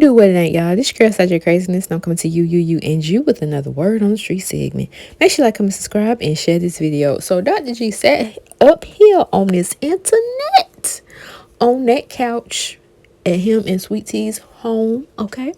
do what it ain't, y'all. This girl such your craziness. I'm coming to you, and you with another word on the street segment. Make sure you like, comment, subscribe, and share this video. So Dr. G sat up here on this internet, on that couch at him and Sweet T's home, okay?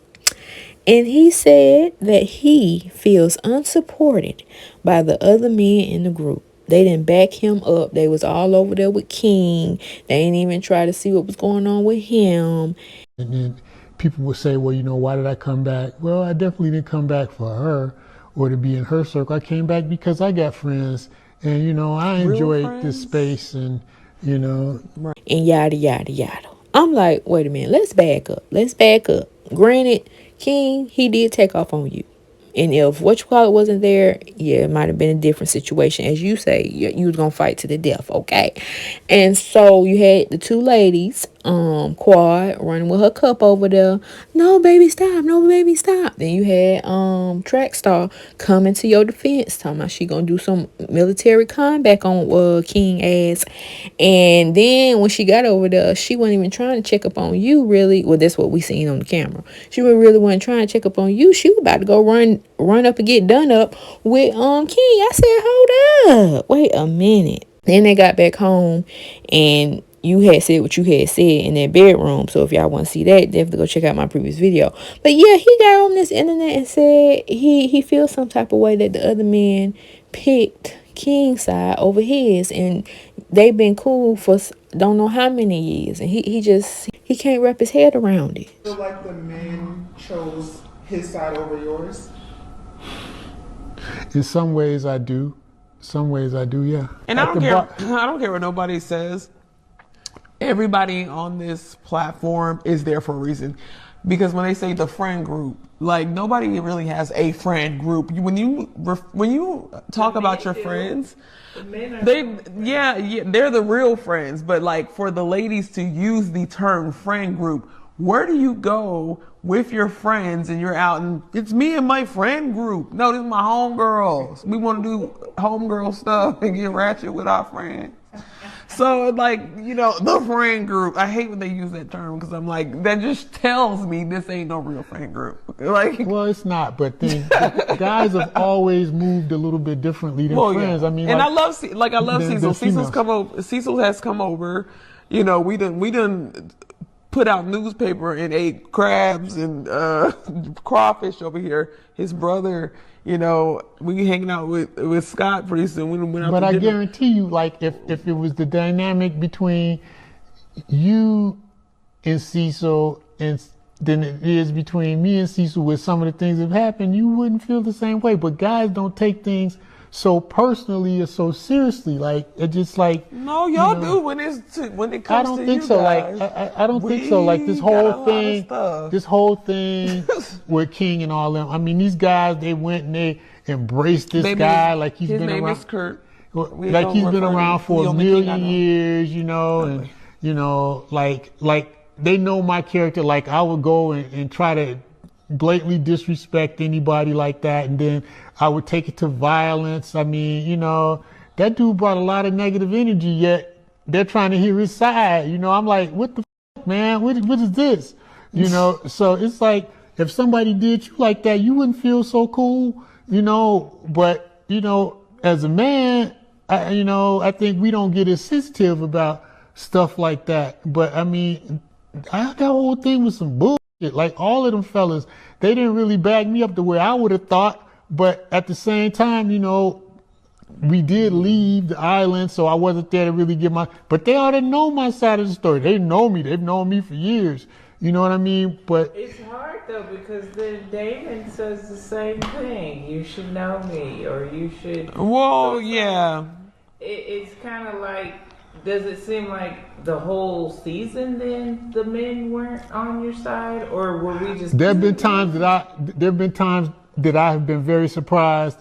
And he said that he feels unsupported by the other men in the group. They didn't back him up. They was all over there with King. They ain't even try to see what was going on with him. And then people would say, well, you know, why did I come back? Well, I definitely didn't come back for her or to be in her circle. I came back because I got friends and, you know, I enjoyed this space and, you know. And yada, yada, yada. I'm like, wait a minute. Let's back up. Let's back up. Granted, King, he did take off on you. And if whatchamacallit wasn't there, yeah, it might have been a different situation. As you say, you was going to fight to the death, okay? And so you had the two ladies, Quad, running with her cup over there. No, baby, stop. No, baby, stop. Then you had Track Star coming to your defense, talking about she going to do some military combat on King ass. And then when she got over there, she wasn't even trying to check up on you, really. Well, that's what we seen on the camera. She really wasn't trying to check up on you. She was about to go run up and get done up with King. I said, hold up, wait a minute. Then they got back home and you had said what you had said in that bedroom. So if y'all want to see that, definitely go check out my previous video. But yeah, he got on this internet and said he feels some type of way that the other men picked King's side over his, and they've been cool for don't know how many years, and he can't wrap his head around it. I feel like the men chose his side over yours. In some ways I do. Some ways I do, yeah. And I don't care what nobody says. Everybody on this platform is there for a reason. Because when they say the friend group, like nobody really has a friend group. When you talk about your friends, they're the real friends. But like for the ladies to use the term friend group, where do you go with your friends and you're out and it's me and my friend group? No, this is my homegirls. We want to do homegirl stuff and get ratchet with our friends. So like, you know, the friend group, I hate when they use that term because I'm like, that just tells me this ain't no real friend group. Like, well, it's not, but then guys have always moved a little bit differently than friends. Yeah. I mean, and I love Cecil. Cecil has come over. You know, we done put out newspaper and ate crabs and crawfish over here. His brother, you know, we hanging out with Scott pretty soon. We went out but I guarantee you, like, if it was the dynamic between you and Cecil and than it is between me and Cecil with some of the things that have happened, you wouldn't feel the same way. But guys don't take things so personally or so seriously. Like, it just like, no, y'all do when it comes to you guys. I don't think so. Like, I don't think so. Like this whole thing with King and all them. I mean, these guys, they went and they embraced this guy like he's been around. Is Kurt. Like he's been around for a million years, you know, and you know, like they know my character. Like I would go and try to blatantly disrespect anybody like that, and then I would take it to violence. I mean, you know, that dude brought a lot of negative energy, yet they're trying to hear his side. You know, I'm like, what the f, man? What is this? You know, so it's like if somebody did you like that, you wouldn't feel so cool, you know. But you know, as a man, I think we don't get as sensitive about stuff like that. But I mean, that whole thing was some bullshit. Like all of them fellas, they didn't really back me up the way I would have thought. But at the same time, you know, we did leave the island, so I wasn't there to really get but they already know my side of the story. They know me. They've known me for years. You know what I mean? But it's hard though, because then Damon says the same thing. You should know me, or you should. Well, yeah. It's kind of like, does it seem like the whole season then the men weren't on your side, or were we just? There have been times that I have been very surprised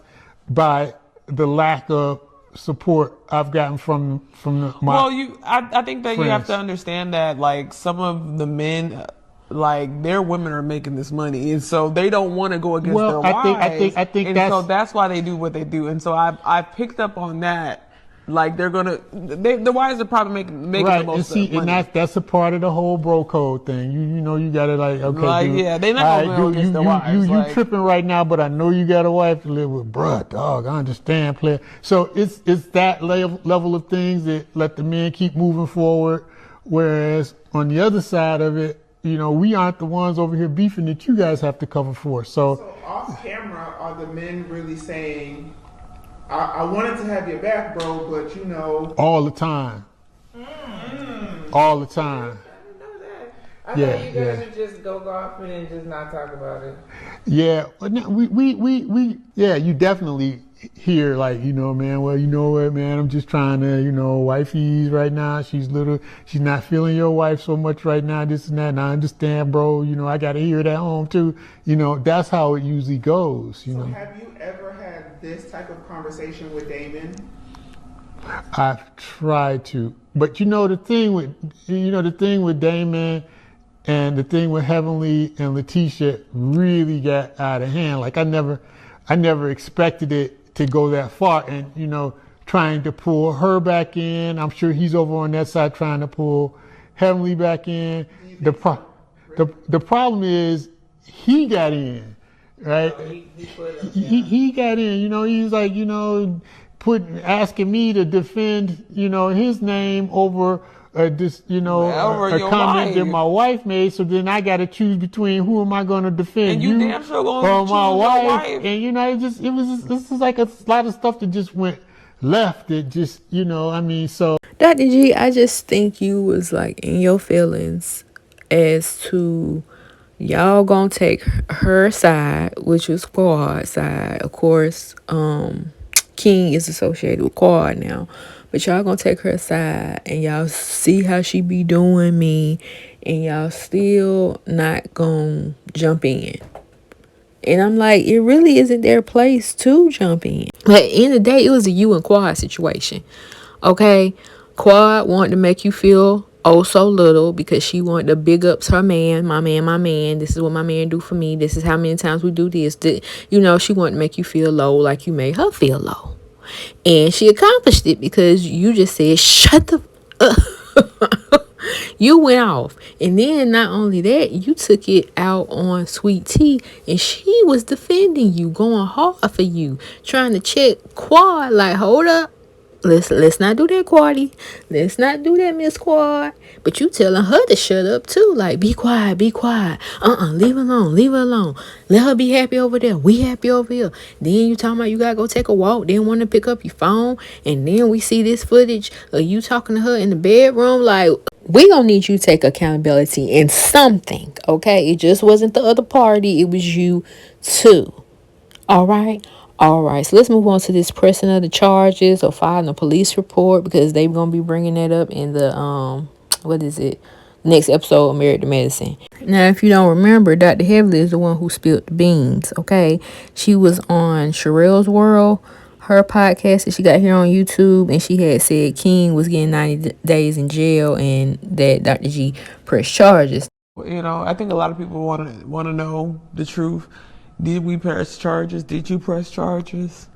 by the lack of support I've gotten from I think that friends. You have to understand that like some of the men, like their women are making this money, and so they don't want to go against their wives. I think so that's why they do what they do, and so I picked up on that. Like the wives are probably making the Right, most and see, money. and that's a part of the whole bro code thing. You gotta like, okay, Like, dude, yeah, they not gonna go against the wives. You Like, tripping right now, but I know you got a wife to live with, bruh, dog. I understand, player. So it's that level of things that let the men keep moving forward. Whereas on the other side of it, we aren't the ones over here beefing that you guys have to cover for. So off camera, are the men really saying, I wanted to have your back, bro, but all the time. All the time. I thought you guys would just go golfing and just not talk about it. Yeah, but no, yeah, you definitely hear like, man, well, you know what, man, I'm just trying to, wifey's right now. She's not feeling your wife so much right now, this and that. And I understand, bro, I got to hear it at home too. That's how it usually goes, So have you ever had this type of conversation with Damon? I've tried to, but the thing with Damon and the thing with Heavenly and Letitia really got out of hand. Like I never expected it to go that far, and trying to pull her back in. I'm sure he's over on that side trying to pull Heavenly back in. The problem is he got in, right? He got in. He's like asking me to defend his name over a comment that my wife made. So then I got to choose between who am I going to defend, and you damn sure gonna choose my wife. Your wife. And this is like a lot of stuff that just went left. It just so. Dr. G, I just think you was like in your feelings as to y'all gonna take her side, which was Quad's side. Of course, King is associated with Quad now, but y'all gonna take her side and y'all see how she be doing me, and y'all still not gonna jump in. And I'm like, it really isn't their place to jump in. But at the end of the day, it was a you and Quad situation. Okay? Quad wanted to make you feel oh so little because she wanted to big up her man, my man. This is what my man do for me. This is how many times we do this. She wanted to make you feel low like you made her feel low. And she accomplished it because you just said, shut the up. You went off. And then not only that, you took it out on Sweet Tea, and she was defending you, going hard for you, trying to check Quad like, hold up. Let's not do that, Quaddy. Let's not do that, Miss Quad. But you telling her to shut up too. Like, be quiet. Leave her alone. Let her be happy over there. We happy over here. Then you talking about you gotta go take a walk. Then want to pick up your phone. And then we see this footage of you talking to her in the bedroom. Like, we gonna need you to take accountability in something, okay? It just wasn't the other party. It was you too. All right. So let's move on to this pressing of the charges or filing a police report, because they're going to be bringing that up in the, next episode of Married to Medicine. Now, if you don't remember, Dr. Heavily is the one who spilled the beans, okay? She was on Sherelle's World, her podcast that she got here on YouTube, and she had said King was getting 90 days in jail and that Dr. G pressed charges. I think a lot of people want to know the truth. Did we press charges? Did you press charges?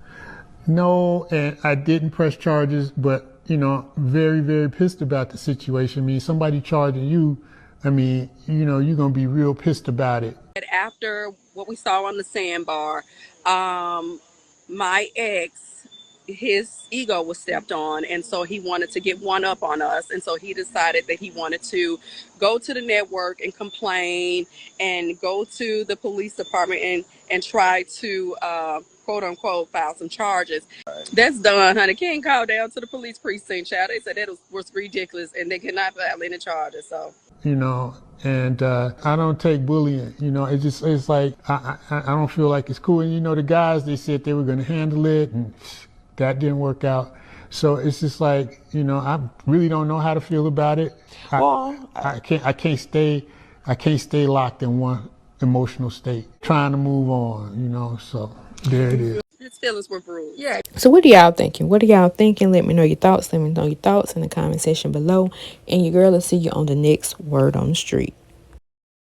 No, and I didn't press charges, but, very, very pissed about the situation. I mean, somebody charging you, you're going to be real pissed about it. After what we saw on the sandbar, my ex, his ego was stepped on, and so he wanted to get one up on us, and so he decided that he wanted to go to the network and complain and go to the police department and try to quote unquote file some charges. That's done, honey. King called down to the police precinct, child. They said that was ridiculous and they cannot file any charges. So and I don't take bullying. It's like I don't feel like it's cool. And the guys, they said they were going to handle it, and that didn't work out. So it's just like, I really don't know how to feel about it. I can't stay locked in one emotional state, trying to move on, so there it is. his feelings were bruised. Yeah. So what are y'all thinking? Let me know your thoughts. Let me know your thoughts in the comment section below. And your girl will see you on the next Word on the Street.